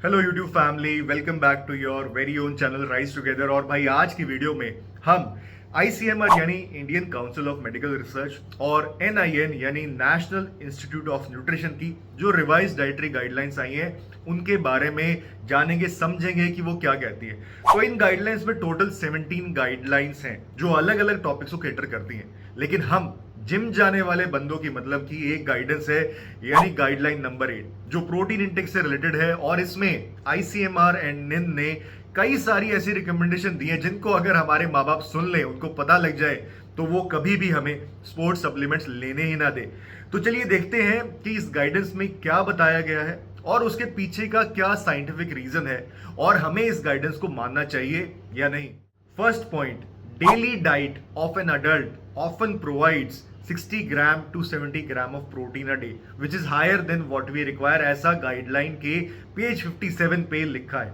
Hello YouTube family, welcome back to your very own channel rise together. और भाई आज की वीडियो में हम आईसीएमआर यानी Indian council of medical research और एनआईएन यानी नेशनल इंस्टीट्यूट ऑफ न्यूट्रिशन की जो रिवाइज डाइटरी गाइडलाइंस आई हैं उनके बारे में जानेंगे, समझेंगे कि वो क्या कहती है। तो इन गाइडलाइंस में टोटल 17 गाइडलाइंस हैं जो अलग अलग टॉपिक्स को कैटर करती हैं, लेकिन हम जिम जाने वाले बंदों की मतलब की एक गाइडेंस है यानी गाइडलाइन नंबर 8 जो प्रोटीन इंटेक से रिलेटेड है। और इसमें आईसीएमआर एंड निन ने कई सारी ऐसी रिकमेंडेशन दी हैं जिनको अगर हमारे माँ बाप सुन लें, उनको पता लग जाए तो वो कभी भी हमें स्पोर्ट्स सप्लीमेंट्स लेने ही ना दे। तो चलिए देखते हैं कि इस गाइडेंस में क्या बताया गया है और उसके पीछे का क्या साइंटिफिक रीजन है और हमें इस गाइडेंस को मानना चाहिए या नहीं। First point, daily diet of an adult often provides 60 gram to 70 gram of protein a day which is higher than what we require, ऐसा गाइडलाइन के पेज 57 पे लिखा है।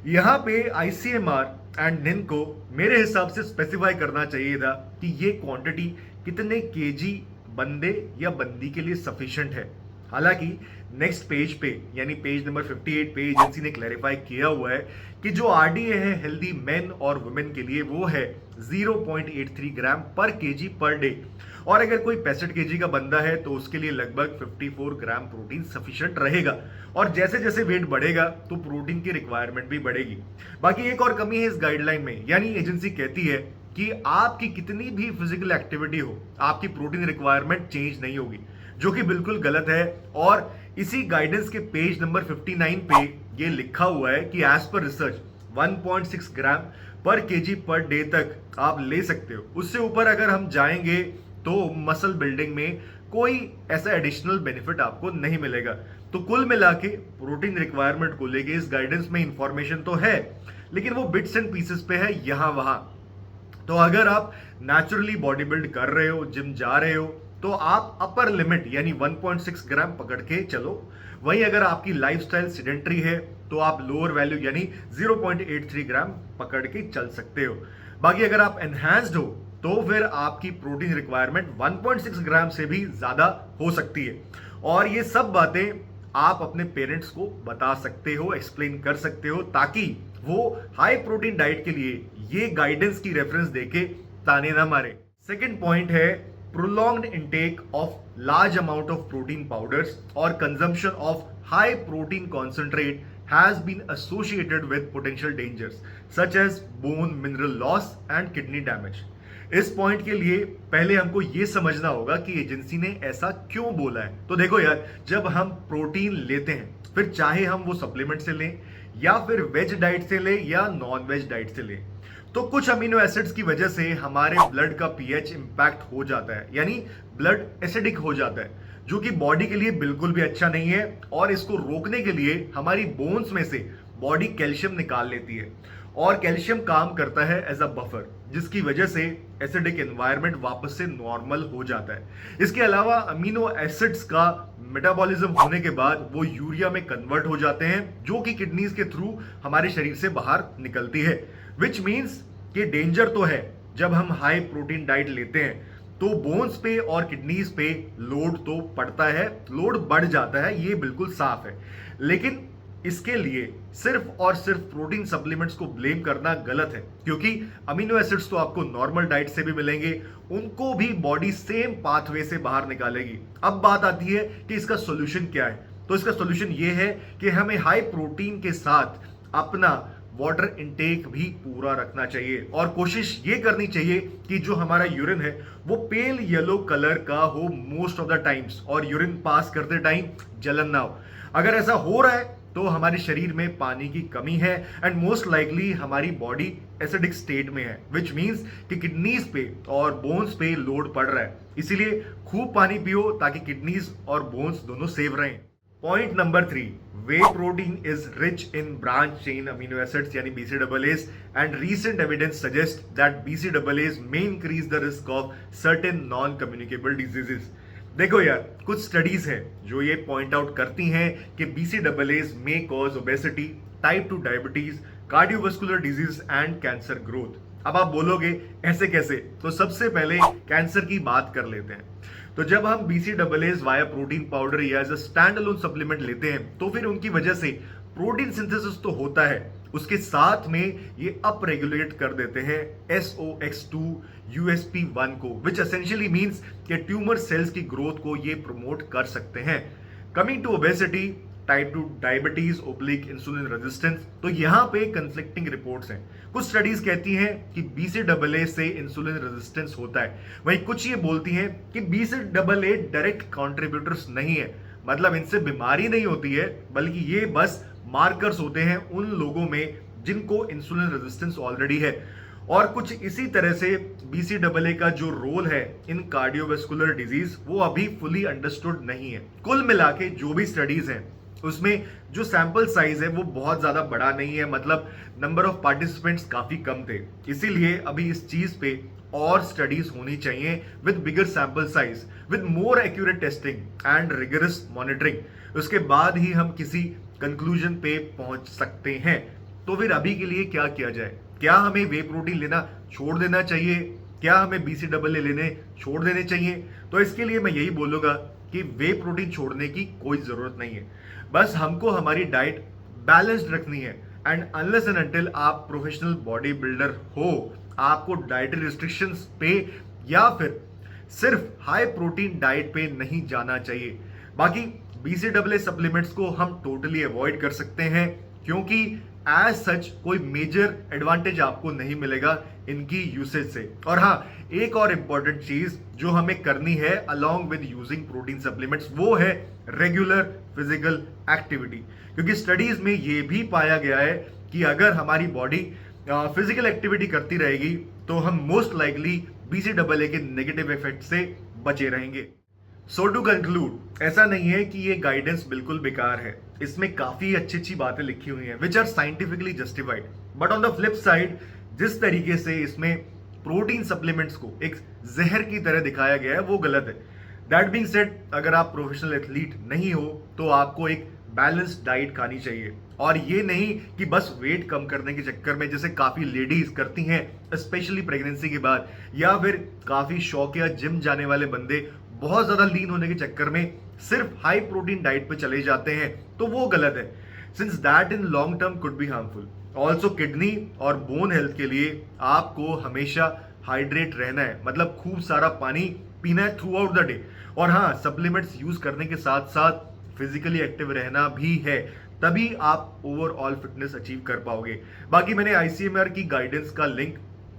यहाँ पे आईसीएमआर एंड निन को मेरे हिसाब से स्पेसिफाई करना चाहिए था कि ये क्वांटिटी कितने केजी बंदे या बंदी के लिए सफिशिएंट है। हालांकि नेक्स्ट पेज पे यानी पेज नंबर 58 पे एजेंसी ने क्लैरिफाई किया हुआ है कि जो आरडीए है हेल्दी मेन और वुमेन के लिए वो है 0.83 ग्राम पर केजी पर डे, और अगर कोई 65 केजी का बंदा है तो उसके लिए लगभग 54 ग्राम प्रोटीन सफिशिएंट रहेगा। और जैसे जैसे वेट बढ़ेगा तो प्रोटीन की रिक्वायरमेंट भी बढ़ेगी। बाकी एक और कमी है इस गाइडलाइन में, यानी एजेंसी कहती है कि आपकी कितनी भी फिजिकल एक्टिविटी हो आपकी प्रोटीन रिक्वायरमेंट चेंज नहीं होगी, जो कि बिल्कुल गलत है। और इसी गाइडेंस के पेज नंबर 59 पे ये लिखा हुआ है कि एज पर रिसर्च 1.6 ग्राम पर केजी पर डे तक आप ले सकते हो। उससे ऊपर अगर हम जाएंगे तो मसल बिल्डिंग में कोई ऐसा एडिशनल बेनिफिट आपको नहीं मिलेगा। तो कुल मिला के प्रोटीन रिक्वायरमेंट को लेके इस गाइडेंस में इंफॉर्मेशन तो है, लेकिन वो बिट्स एंड पीसेस पे है यहां वहां। तो अगर आप नेचुरली बॉडी बिल्ड कर रहे हो, जिम जा रहे हो, तो आप अपर लिमिट यानी 1.6 ग्राम पकड़ के चलो। वहीं अगर आपकी लाइफस्टाइल सिडेंटरी है तो आप लोअर वैल्यू यानी 0.83 ग्राम पकड़ के चल सकते हो। बाकी अगर आप एनहांस्ड हो तो फिर आपकी प्रोटीन रिक्वायरमेंट 1.6 ग्राम से भी ज्यादा हो सकती है। और ये सब बातें आप अपने पेरेंट्स को बता सकते हो, एक्सप्लेन कर सकते हो, ताकि वो हाई प्रोटीन डाइट के लिए ये गाइडेंस की रेफरेंस देके ताने ना मारे। सेकेंड पॉइंट है prolonged intake of large amount of protein powders or consumption of high protein concentrate has been associated with potential dangers such as bone mineral loss and kidney damage। इस point के लिए पहले हमको ये समझना होगा कि एजेंसी ने ऐसा क्यों बोला है। तो देखो यार, जब हम प्रोटीन लेते हैं फिर चाहे हम वो सप्लीमेंट से लें या फिर वेज डाइट से लें या नॉन वेज डाइट से लें, तो कुछ अमीनो एसिड्स की वजह से हमारे ब्लड का पीएच इंपैक्ट हो जाता है, यानी ब्लड एसिडिक हो जाता है, जो कि बॉडी के लिए बिल्कुल भी अच्छा नहीं है। और इसको रोकने के लिए हमारी बोन्स में से बॉडी कैल्शियम निकाल लेती है और कैल्शियम काम करता है एज अ बफर, जिसकी वजह से एसिडिक एनवायरनमेंट वापस से नॉर्मल हो जाता है। इसके अलावा अमीनो एसिड्स का मेटाबॉलिज्म होने के बाद वो यूरिया में कन्वर्ट हो जाते हैं, जो कि किडनीज के थ्रू हमारे शरीर से बाहर निकलती है। विच मीन्स कि डेंजर तो है जब हम हाई प्रोटीन डाइट लेते हैं तो बोन्स पे और किडनीज पे लोड तो पड़ता है, लोड बढ़ जाता है, ये बिल्कुल साफ है। लेकिन इसके लिए सिर्फ और सिर्फ प्रोटीन सप्लीमेंट्स को ब्लेम करना गलत है, क्योंकि अमीनो एसिड्स तो आपको नॉर्मल डाइट से भी मिलेंगे, उनको भी बॉडी सेम पाथवे से बाहर निकालेगी। अब बात आती है कि इसका सॉल्यूशन क्या है। तो इसका सॉल्यूशन ये है कि हमें हाई प्रोटीन के साथ अपना वाटर इनटेक भी पूरा रखना चाहिए और कोशिश ये करनी चाहिए कि जो हमारा यूरिन है वो पेल येलो कलर का हो मोस्ट ऑफ द टाइम्स, और यूरिन पास करते टाइम जलन ना हो। अगर ऐसा हो रहा है तो हमारे शरीर में पानी की कमी है एंड मोस्ट लाइकली हमारी बॉडी एसिडिक स्टेट में है, विच मीन्स कि किडनीज पे और बोन्स पे लोड पड़ रहा है। इसीलिए खूब पानी पियो ताकि किडनीज और बोन्स दोनों सेव रहें। Point number 3, way protein is rich in branch chain amino acids यानी BCAAs and recent evidence suggests that BCAAs may increase the risk of certain non-communicable diseases। देखो यार, कुछ स्टडीज हैं जो ये पॉइंट आउट करती हैं कि BCAAs may cause obesity, type 2 diabetes, cardiovascular disease and cancer growth. अब आप बोलोगे ऐसे कैसे, तो सबसे पहले कैंसर की बात कर लेते हैं। तो जब हम BCAAs वाया प्रोटीन पाउडर या as a stand alone supplement लेते हैं तो फिर उनकी वजह से प्रोटीन सिंथेसिस तो होता है, उसके साथ में ये अप रेगुलेट कर देते हैं SOX2 USP1 को, विच एसेंशियली मीन्स कि ट्यूमर सेल्स की ग्रोथ को ये प्रमोट कर सकते हैं। Coming to obesity, type 2 diabetes oblique insulin resistance, तो यहां पे कंफ्लिक्टिंग रिपोर्ट्स हैं। कुछ स्टडीज कहती हैं कि BCAA से इंसुलिन रेजिस्टेंस होता है, वहीं कुछ ये बोलती हैं कि BCAA डायरेक्ट कंट्रीब्यूटर्स नहीं है, मतलब इनसे बीमारी नहीं होती है, बल्कि ये बस मार्कर्स होते हैं उन लोगों में जिनको इंसुलिन रेजिस्टेंस ऑलरेडी है। और कुछ इसी तरह से BCAA का जो रोल है इन कार्डियोवास्कुलर डिजीज वो अभी फुली अंडरस्टूड नहीं है। कुल मिला के जो भी स्टडीज हैं उसमें जो सैंपल साइज है वो बहुत ज्यादा बड़ा नहीं है, मतलब नंबर ऑफ पार्टिसिपेंट्स काफी कम थे, इसीलिए अभी इस चीज पे और स्टडीज होनी चाहिए with bigger sample size, with more accurate testing and rigorous monitoring. उसके बाद ही हम किसी कंक्लूजन पे पहुंच सकते हैं। तो फिर अभी के लिए क्या किया जाए? क्या हमें वे प्रोटीन लेना छोड़ देना चाहिए? क्या हमें BCAA लेने छोड़ देने चाहिए? तो इसके लिए मैं यही बोलूंगा कि वे प्रोटीन छोड़ने की कोई जरूरत नहीं है, बस हमको हमारी डाइट बैलेंस्ड रखनी है। एंड अनलेस एंड अनटिल आप प्रोफेशनल बॉडी बिल्डर हो, आपको डाइटरी रिस्ट्रिक्शंस पे या फिर सिर्फ हाई प्रोटीन डाइट पे नहीं जाना चाहिए। बाकी BCAA सप्लीमेंट्स को हम टोटली अवॉइड कर सकते हैं, क्योंकि एज सच कोई मेजर एडवांटेज आपको नहीं मिलेगा इनकी यूसेज से। और हाँ, एक और इंपॉर्टेंट चीज जो हमें करनी है along with using protein supplements, वो है रेगुलर फिजिकल एक्टिविटी, क्योंकि स्टडीज में ये भी पाया गया है कि अगर हमारी बॉडी फिजिकल एक्टिविटी करती रहेगी तो हम मोस्ट लाइकली BCAA के नेगेटिव इफेक्ट से बचे रहेंगे। सो टू कंक्लूड, ऐसा नहीं है कि ये गाइडेंस बिल्कुल बेकार है, इसमें काफी अच्छी अच्छी बातें लिखी हुई हैं which are scientifically justified, but on the flip side जिस तरीके से इसमें प्रोटीन सप्लीमेंट्स को एक जहर की तरह दिखाया गया है वो गलत है। दैट बीइंग सेड, अगर आप प्रोफेशनल एथलीट नहीं हो तो आपको एक बैलेंस्ड डाइट खानी चाहिए, और ये नहीं कि बस वेट कम करने के चक्कर में, जैसे काफी लेडीज करती हैं स्पेशली प्रेगनेंसी के बाद, या फिर काफी शौकिया जिम जाने वाले बंदे बहुत ज्यादा लीन होने के चक्कर में सिर्फ हाई प्रोटीन डाइट पे चले जाते हैं, तो वो गलत है, since that in long term could be harmful. Also kidney और बोन हेल्थ के लिए आपको हमेशा हाइड्रेट रहना है, मतलब खूब सारा पानी पीना है थ्रू आउट द डे। और हाँ, सप्लीमेंट्स यूज करने के साथ साथ फिजिकली एक्टिव रहना भी है, तभी आप ओवरऑल फिटनेस अचीव कर पाओगे। बाकी मैंने ICMR की गाइडेंस का लिंक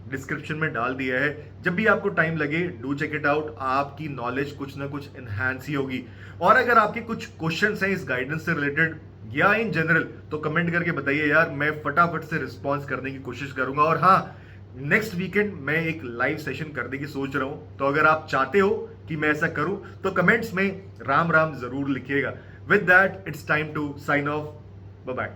डिस्क्रिप्शन में डाल दिया है, जब भी आपको टाइम लगे डू चेक इट आउट, आपकी नॉलेज कुछ ना कुछ एनहांस ही होगी। और अगर आपके कुछ क्वेश्चंस हैं इस गाइडेंस से रिलेटेड या इन जनरल, तो कमेंट करके बताइए यार, मैं फटाफट से रिस्पॉन्स करने की कोशिश करूंगा। और हाँ, नेक्स्ट वीकेंड मैं एक लाइव सेशन करने की सोच रहा हूं, तो अगर आप चाहते हो कि मैं ऐसा करूं तो कमेंट्स में राम राम जरूर लिखिएगा। With that it's time to sign off, bye bye.